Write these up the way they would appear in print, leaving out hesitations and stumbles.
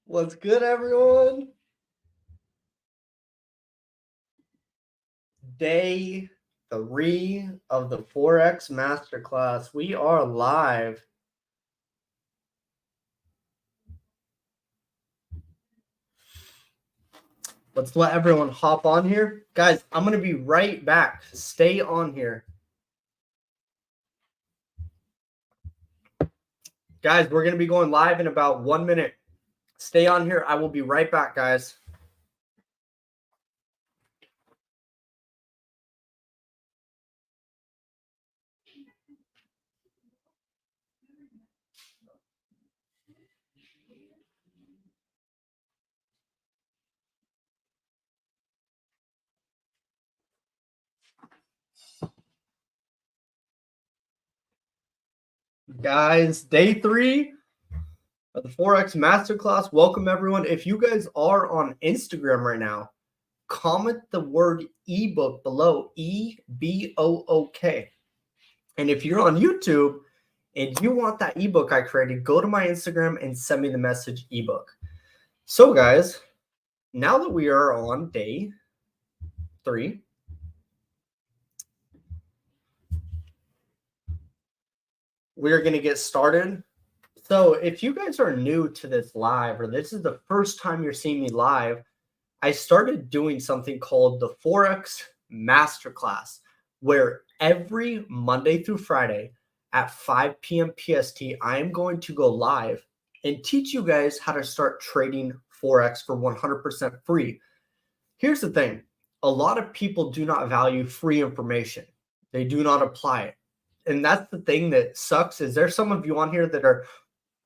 What's good, everyone? Day 3 of the Forex Masterclass. We are live. Let's let everyone hop on here. Guys, I'm going to be right back. Stay on here. Guys, we're going to be going live in about 1 minute. Stay on here. I will be right back, guys. Guys, day 3 of the Forex Masterclass. Welcome, everyone. If you guys are on Instagram right now, comment the word ebook below, EBOOK. And if you're on YouTube and you want that ebook I created, go to my Instagram and send me the message ebook. So, guys, now that we are on day 3, we're going to get started. So if you guys are new to this live, or this is the first time you're seeing me live, I started doing something called the Forex Masterclass, where every Monday through Friday at 5 p.m. PST, I am going to go live and teach you guys how to start trading Forex for 100% free. Here's the thing. A lot of people do not value free information. They do not apply it. And that's the thing that sucks is there's some of you on here that are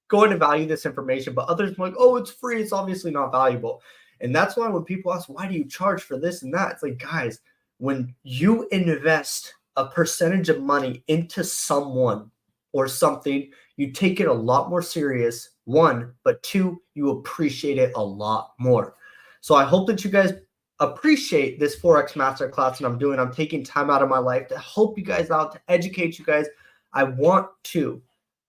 going to value this information, but others are like, oh, it's free. It's obviously not valuable. And that's why when people ask, why do you charge for this and that? It's like, guys, when you invest a percentage of money into someone or something, you take it a lot more serious, one, but two, you appreciate it a lot more. So I hope that you guys appreciate this Forex Masterclass that I'm doing. I'm taking time out of my life to help you guys out, to educate you guys. I want to,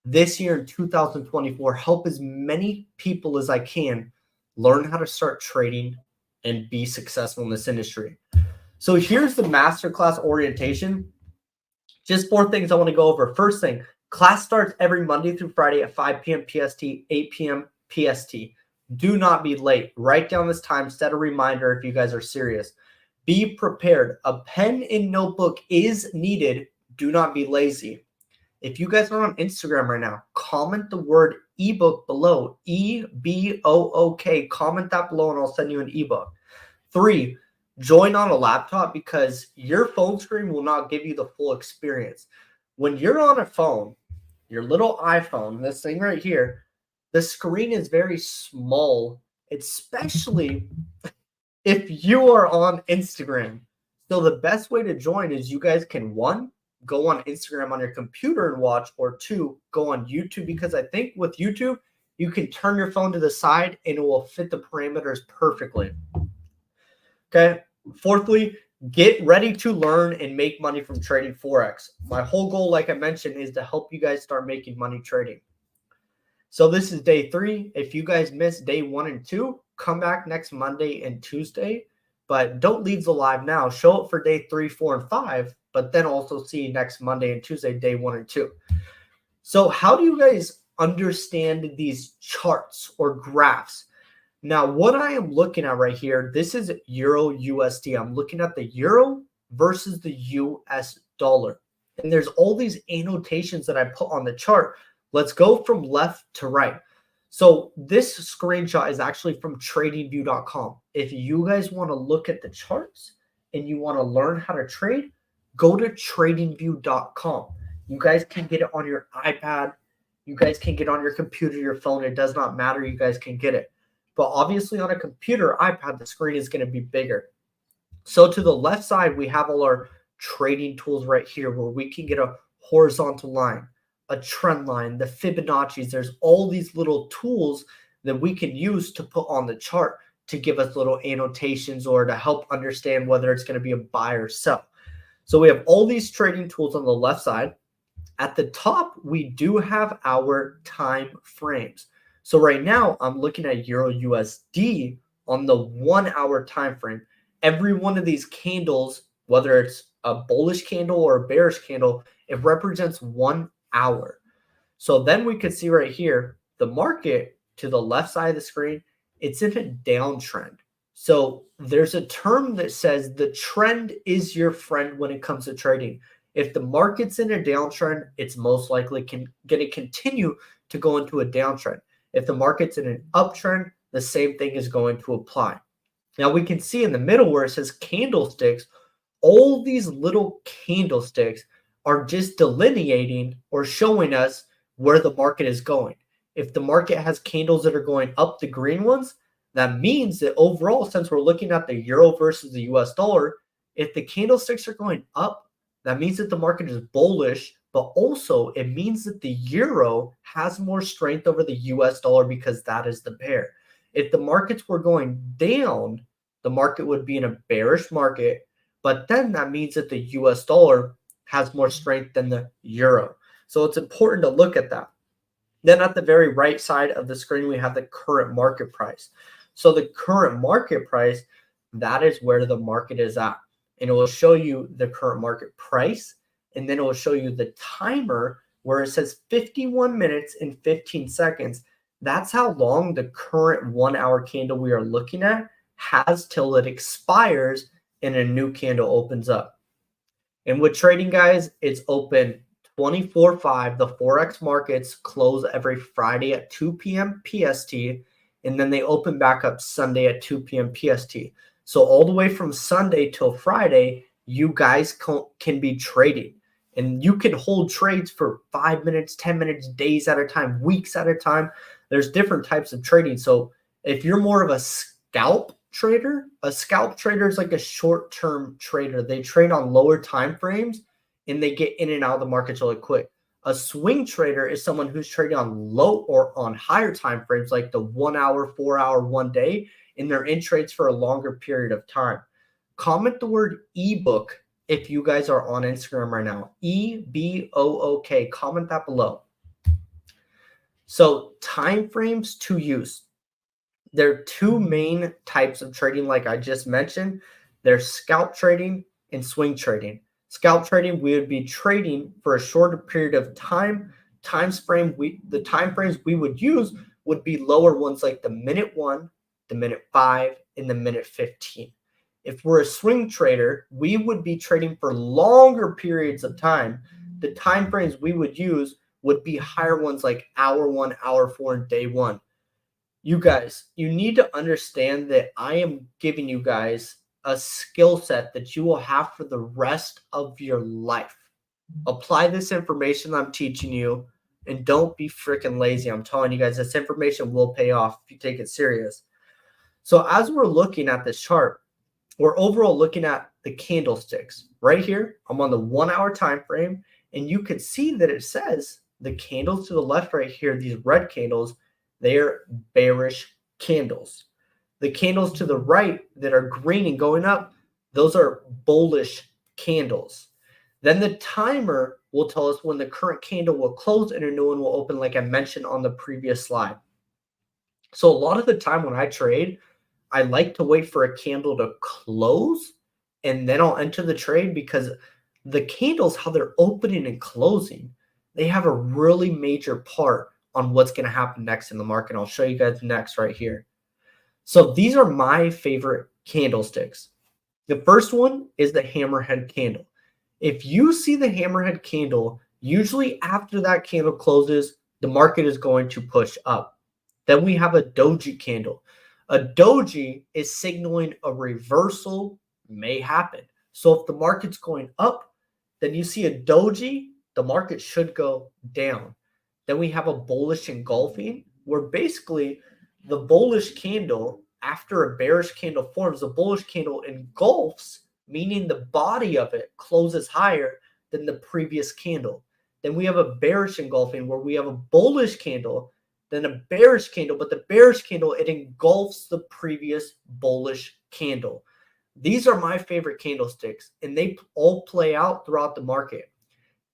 this year in 2024, help as many people as I can learn how to start trading and be successful in this industry. So here's the masterclass orientation. Just 4 things I want to go over. First thing, class starts every Monday through Friday at 5 p.m. PST, 8 p.m. PST. Do not be late. Write down this time. Set a reminder if you guys are serious. Be prepared. A pen and notebook is needed. Do not be lazy. If you guys are on Instagram right now, comment the word ebook below, EBOOK. Comment that below and I'll send you an ebook. 3, join on a laptop because your phone screen will not give you the full experience. When you're on a phone, your little iPhone, this thing right here, the screen is very small, especially if you are on Instagram. So the best way to join is you guys can, 1, go on Instagram on your computer and watch, or 2, go on YouTube, because I think with YouTube, you can turn your phone to the side and it will fit the parameters perfectly. Okay. 4thly, get ready to learn and make money from trading Forex. My whole goal, like I mentioned, is to help you guys start making money trading. So this is day 3. If you guys missed day 1 and 2, come back next Monday and Tuesday, but don't leave the live now. Show up for day 3, 4, and 5, but then also see you next Monday and Tuesday, day 1 and 2. So how do you guys understand these charts or graphs? Now, what I am looking at right here, this is Euro USD. I'm looking at the Euro versus the US dollar. And there's all these annotations that I put on the chart. Let's go from left to right. So this screenshot is actually from tradingview.com. If you guys want to look at the charts and you want to learn how to trade, go to tradingview.com. You guys can get it on your iPad. You guys can get it on your computer, your phone. It does not matter. You guys can get it. But obviously on a computer, iPad, the screen is going to be bigger. So to the left side, we have all our trading tools right here where we can get a horizontal line, a trend line, the Fibonacci's. There's all these little tools that we can use to put on the chart to give us little annotations or to help understand whether it's going to be a buy or sell. So we have all these trading tools on the left side. At the top, we do have our time frames. So right now I'm looking at Euro USD on the 1 hour time frame. Every one of these candles, whether it's a bullish candle or a bearish candle, it represents 1 hour. So then we could see right here, the market to the left side of the screen, it's in a downtrend. So there's a term that says the trend is your friend when it comes to trading. If the market's in a downtrend, it's most likely going to continue to go into a downtrend. If the market's in an uptrend, the same thing is going to apply. Now we can see in the middle where it says candlesticks, all these little candlesticks are just delineating or showing us where the market is going. If the market has candles that are going up, the green ones, that means that overall, since we're looking at the euro versus the US dollar, if the candlesticks are going up, that means that the market is bullish, but also it means that the euro has more strength over the US dollar because that is the bear. If the markets were going down, the market would be in a bearish market, but then that means that the US dollar has more strength than the euro. So it's important to look at that. Then at the very right side of the screen, we have the current market price. So the current market price, that is where the market is at. And it will show you the current market price. And then it will show you the timer where it says 51 minutes and 15 seconds. That's how long the current 1 hour candle we are looking at has till it expires and a new candle opens up. And with trading, guys, it's open 24/5. The Forex markets close every Friday at 2 p.m. PST, and then they open back up Sunday at 2 p.m. PST. So all the way from Sunday till Friday, you guys can be trading. And you can hold trades for 5 minutes, 10 minutes, days at a time, weeks at a time. There's different types of trading. So if you're more of a scalp trader, a scalp trader is like a short-term trader. They trade on lower time frames and they get in and out of the markets really quick. A swing trader is someone who's trading on low or on higher time frames, like the 1 hour, 4 hour, 1 day, and they're in trades for a longer period of time. Comment the word ebook if you guys are on Instagram right now. EBOOK. Comment that below. So time frames to use. There are two main types of trading, like I just mentioned. There's scalp trading and swing trading. Scalp trading, we would be trading for a shorter period of time. The time frames we would use would be lower ones like the minute 1, the minute 5, and the minute 15. If we're a swing trader, we would be trading for longer periods of time. The time frames we would use would be higher ones like hour 1, hour 4, and day 1. You guys, you need to understand that I am giving you guys a skill set that you will have for the rest of your life. Apply this information I'm teaching you and don't be freaking lazy. I'm telling you guys, this information will pay off if you take it serious. So as we're looking at this chart, we're overall looking at the candlesticks. Right here, I'm on the 1 hour time frame, and you can see that it says the candles to the left right here, these red candles, they're bearish candles. The candles to the right that are green and going up, those are bullish candles. Then the timer will tell us when the current candle will close and a new one will open, like I mentioned on the previous slide. So a lot of the time when I trade, I like to wait for a candle to close and then I'll enter the trade, because the candles, how they're opening and closing, they have a really major part on what's going to happen next in the market. I'll show you guys next right here. So these are my favorite candlesticks. The first one is the hammerhead candle. If you see the hammerhead candle, usually after that candle closes, the market is going to push up. Then we have a doji candle. A doji is signaling a reversal may happen. So if the market's going up, then you see a doji, the market should go down. Then we have a bullish engulfing, where basically the bullish candle, after a bearish candle forms, the bullish candle engulfs, meaning the body of it closes higher than the previous candle. Then we have a bearish engulfing, where we have a bullish candle, then a bearish candle, but the bearish candle, it engulfs the previous bullish candle. These are my favorite candlesticks, and they all play out throughout the market.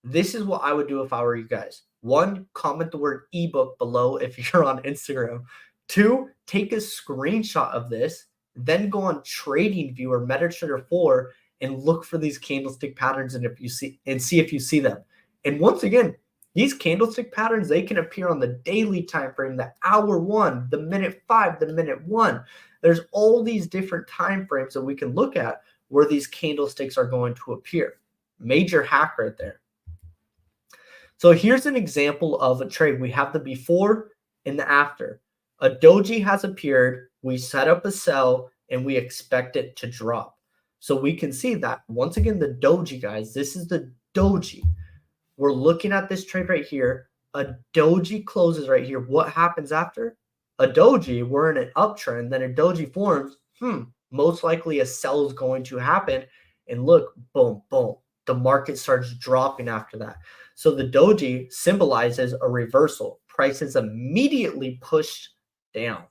This is what I would do if I were you guys. One, comment the word ebook below if you're on Instagram. Two, take a screenshot of this, then go on TradingView or MetaTrader 4 and look for these candlestick patterns and see if you see them. And once again, these candlestick patterns, they can appear on the daily time frame, the hour 1, the minute 5, the minute 1. There's all these different time frames that we can look at where these candlesticks are going to appear. Major hack right there. So here's an example of a trade. We have the before and the after. A doji has appeared, we set up a sell, and we expect it to drop. So we can see that, once again, the doji, guys, this is the doji. We're looking at this trade right here. A doji closes right here. What happens after? A doji, we're in an uptrend, then a doji forms. Most likely a sell is going to happen. And look, boom, boom. The market starts dropping after that. So the doji symbolizes a reversal. Prices immediately pushed down.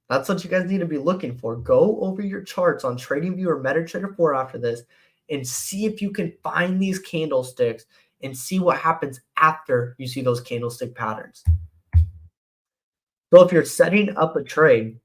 That's what you guys need to be looking for. Go over your charts on TradingView or MetaTrader 4 after this and see if you can find these candlesticks and see what happens after you see those candlestick patterns. So if you're setting up a trade,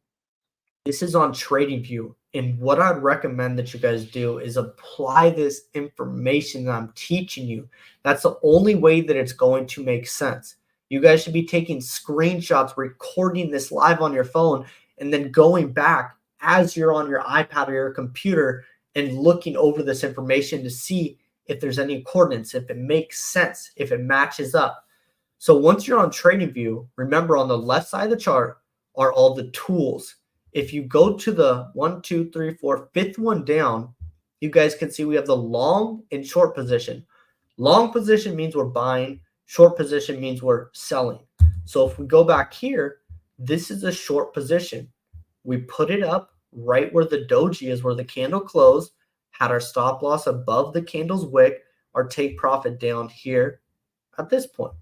this is on TradingView. And what I'd recommend that you guys do is apply this information that I'm teaching you. That's the only way that it's going to make sense. You guys should be taking screenshots, recording this live on your phone, and then going back as you're on your iPad or your computer and looking over this information to see if there's any coordinates, if it makes sense, if it matches up. So once you're on TradingView, remember on the left side of the chart are all the tools. If you go to the 1, 2, 3, 4, fifth one down, you guys can see we have the long and short position. Long position means we're buying. Short position means we're selling. So if we go back here, this is a short position. We put it up right where the doji is, where the candle closed, had our stop loss above the candle's wick, our take profit down here at this point.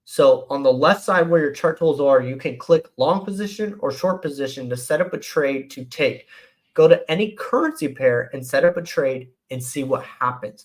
So on the left side where your chart tools are, you can click long position or short position to set up a trade to take. Go to any currency pair and set up a trade and see what happens.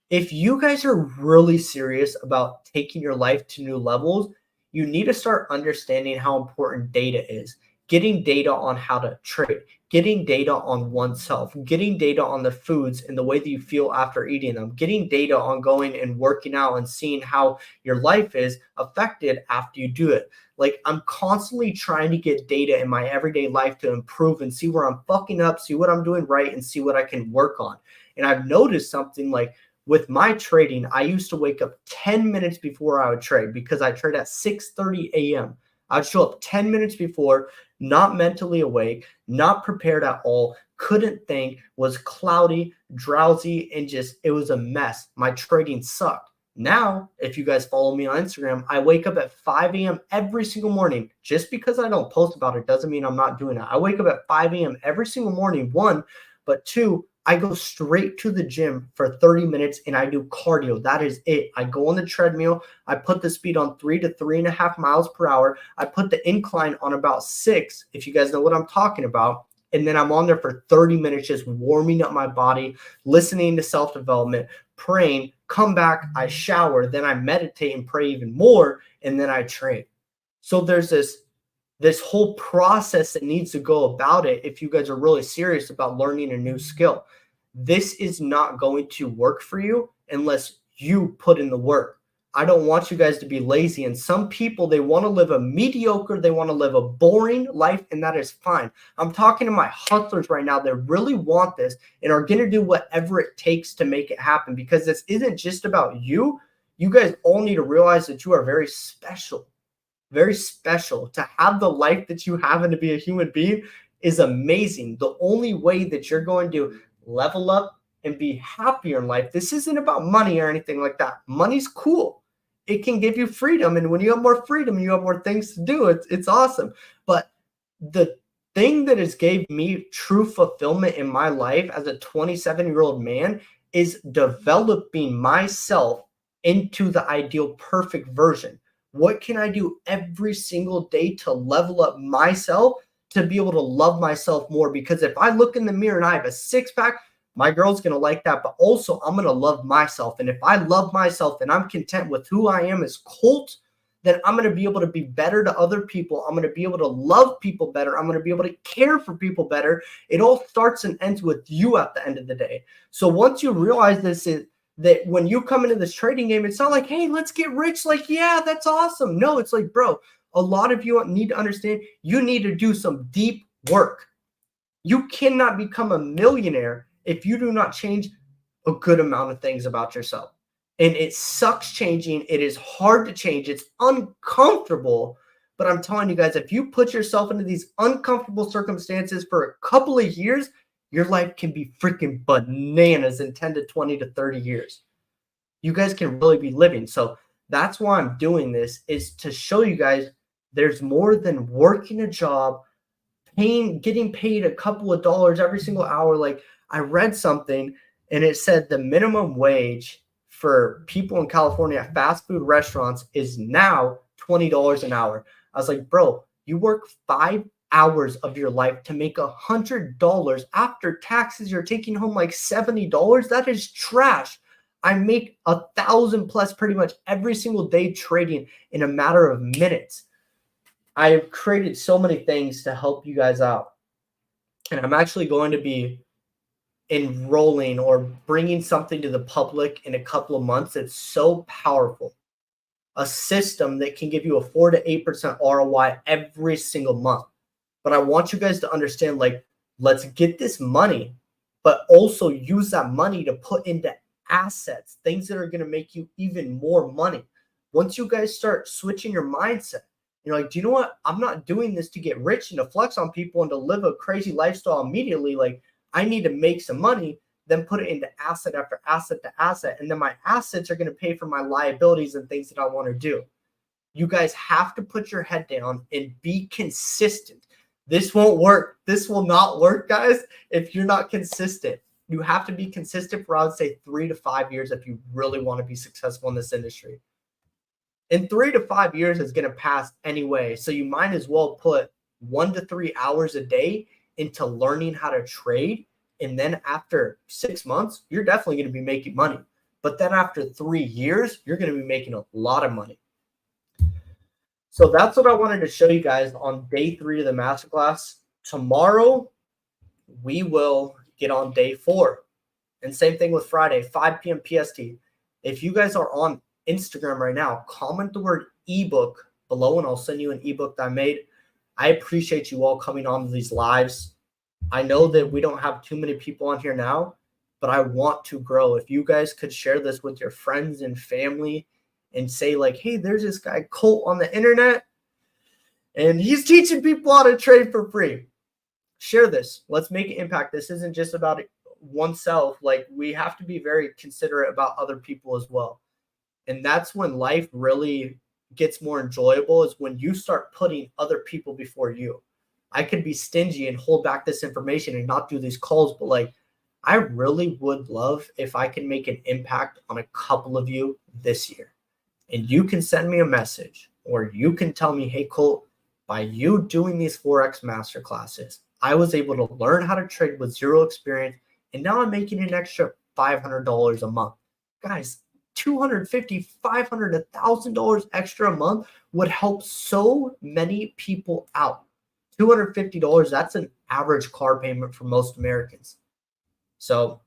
If you guys are really serious about taking your life to new levels, you need to start understanding how important data is. Getting data on how to trade, getting data on oneself, getting data on the foods and the way that you feel after eating them, getting data on going and working out and seeing how your life is affected after you do it. Like, I'm constantly trying to get data in my everyday life to improve and see where I'm fucking up, see what I'm doing right, and see what I can work on. And I've noticed something like, with my trading, I used to wake up 10 minutes before I would trade because I trade at 6:30 a.m. I'd show up 10 minutes before, not mentally awake, not prepared at all, couldn't think, was cloudy, drowsy, and just, it was a mess. My trading sucked. Now, if you guys follow me on Instagram, I wake up at 5 a.m. every single morning. Just because I don't post about it doesn't mean I'm not doing it. I wake up at 5 a.m. every single morning, one, but two, I go straight to the gym for 30 minutes and I do cardio. That is it. I go on the treadmill. I put the speed on 3 to 3.5 miles per hour. I put the incline on about 6, if you guys know what I'm talking about. And then I'm on there for 30 minutes just warming up my body, listening to self-development, praying, come back, I shower, then I meditate and pray even more, and then I train. So there's this whole process that needs to go about it if you guys are really serious about learning a new skill. This is not going to work for you unless you put in the work. I don't want you guys to be lazy. And some people, they want to live a mediocre, they want to live a boring life, and that is fine. I'm talking to my hustlers right now that really want this and are going to do whatever it takes to make it happen, because this isn't just about you. You guys all need to realize that you are very special. Very special. To have the life that you have and to be a human being is amazing. The only way that you're going to level up and be happier in life, this isn't about money or anything like that. Money's cool. It can give you freedom. And when you have more freedom, you have more things to do. It's awesome. But the thing that has gave me true fulfillment in my life as a 27-year-old man is developing myself into the ideal perfect version. What can I do every single day to level up myself, to be able to love myself more? Because if I look in the mirror and I have a six-pack, My girl's going to like that, but also I'm going to love myself. And if I love myself and I'm content with who I am as Colt, then I'm going to be able to be better to other people. I'm going to be able to love people better. I'm going to be able to care for people better. It all starts and ends with you at the end of the day. So once you realize this, that when you come into this trading game, it's not like, hey, let's get rich. Like, yeah, that's awesome. No, it's like, bro, a lot of you need to understand you need to do some deep work. You cannot become a millionaire if you do not change a good amount of things about yourself. And it sucks changing. It is hard to change. It's uncomfortable. But I'm telling you guys, if you put yourself into these uncomfortable circumstances for a couple of years, your life can be freaking bananas in 10 to 20 to 30 years. You guys can really be living. So that's why I'm doing this, is to show you guys there's more than working a job, getting paid a couple of dollars every single hour. Like, I read something and it said the minimum wage for people in California at fast food restaurants is now $20 an hour. I was like, bro, you work 5 hours of your life to make $100. After taxes, you're taking home like $70. That is trash. I make 1,000 plus pretty much every single day trading in a matter of minutes. I have created so many things to help you guys out. And I'm actually going to be enrolling or bringing something to the public in a couple of months. It's so powerful. A system that can give you a 4 to 8% ROI every single month. But I want you guys to understand, like, let's get this money, but also use that money to put into assets, things that are going to make you even more money. Once you guys start switching your mindset, you're like, do you know what? I'm not doing this to get rich and to flex on people and to live a crazy lifestyle immediately. Like, I need to make some money, then put it into asset after asset to asset. And then my assets are going to pay for my liabilities and things that I want to do. You guys have to put your head down and be consistent. This won't work. This will not work, guys, if you're not consistent. You have to be consistent for, I would say, 3 to 5 years if you really want to be successful in this industry. And 3 to 5 years is going to pass anyway. So you might as well put 1 to 3 hours a day into learning how to trade. And then after 6 months, you're definitely going to be making money. But then after 3 years, you're going to be making a lot of money. So that's what I wanted to show you guys on day 3 of the masterclass. Tomorrow, we will get on day 4. And same thing with Friday, 5 p.m. PST. If you guys are on Instagram right now, comment the word ebook below and I'll send you an ebook that I made. I appreciate you all coming on these lives. I know that we don't have too many people on here now, but I want to grow. If you guys could share this with your friends and family and say, like, hey, there's this guy Colt on the internet and he's teaching people how to trade for free. Share this. Let's make an impact. This isn't just about oneself. Like, we have to be very considerate about other people as well. And that's when life really gets more enjoyable, is when you start putting other people before you. I could be stingy and hold back this information and not do these calls, but like, I really would love if I can make an impact on a couple of you this year. And you can send me a message or you can tell me, hey, Colt, by you doing these Forex Masterclasses, I was able to learn how to trade with zero experience. And now I'm making an extra $500 a month. Guys, $250, $500, $1,000 extra a month would help so many people out. $250, that's an average car payment for most Americans. So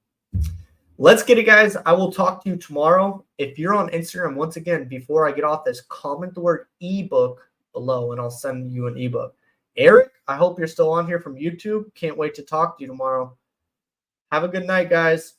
let's get it, guys. I will talk to you tomorrow. If you're on Instagram, once again, before I get off this, comment the word ebook below and I'll send you an ebook. Eric, I hope you're still on here from YouTube. Can't wait to talk to you tomorrow. Have a good night, guys.